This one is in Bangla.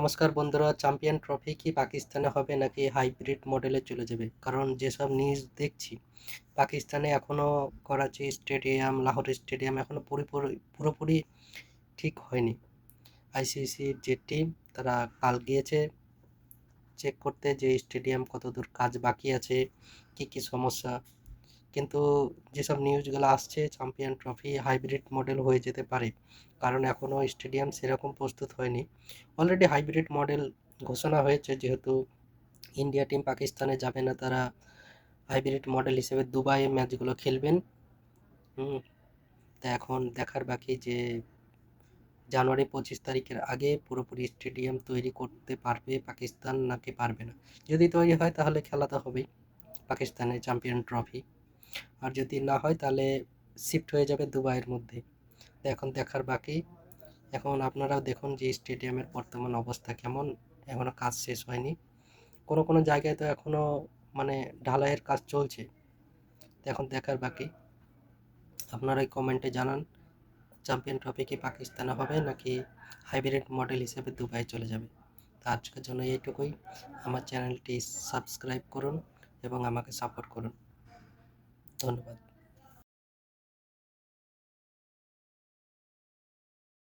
নমস্কার বন্ধুরা, চ্যাম্পিয়ন ট্রফি কি পাকিস্তানে হবে নাকি হাইব্রিড মডেলে চলে যাবে? কারণ যেসব নিউজ দেখছি, পাকিস্তানে এখনও করাচি স্টেডিয়াম, লাহোর স্টেডিয়াম এখনও পুরোপুরি ঠিক হয়নি। আইসিসির যে টিম, তারা কাল গিয়েছে চেক করতে যে স্টেডিয়াম কতদূর কাজ বাকি আছে, কি কি সমস্যা। কিন্তু যেসব নিউজগুলো আসছে, চ্যাম্পিয়ন ট্রফি হাইব্রিড মডেল হয়ে যেতে পারে, কারণ এখনও স্টেডিয়াম সেরকম প্রস্তুত হয়নি। অলরেডি হাইব্রিড মডেল ঘোষণা হয়েছে, যেহেতু ইন্ডিয়া টিম পাকিস্তানে যাবে না, তারা হাইব্রিড মডেল হিসেবে দুবাইয়ে ম্যাচগুলো খেলবেন। তা এখন দেখার বাকি যে জানুয়ারি 25 তারিখের আগে পুরোপুরি স্টেডিয়াম তৈরি করতে পারবে পাকিস্তান নাকি পারবে না। যদি তৈরি হয় তাহলে খেলা তো হবেই, পাকিস্তানের চ্যাম্পিয়ন ট্রফি। আর যদি না হয় তাহলে শিফট হয়ে যাবে দুবাইয়ের মধ্যে। তো এখন দেখার বাকি। এখন আপনারাও দেখুন যে স্টেডিয়ামের বর্তমান অবস্থা কেমন, এখনও কাজ শেষ হয়নি। কোনো কোনো জায়গায় তো এখনও মানে ঢালাইয়ের কাজ চলছে। তো এখন দেখার বাকি। আপনারাই কমেন্টে জানান, চ্যাম্পিয়ন ট্রফি কি পাকিস্তানে হবে নাকি হাইব্রিড মডেল হিসেবে দুবাই চলে যাবে। তো আজকের জন্য এইটুকুই। আমার চ্যানেলটি সাবস্ক্রাইব করুন এবং আমাকে সাপোর্ট করুন। ধন্যবাদ।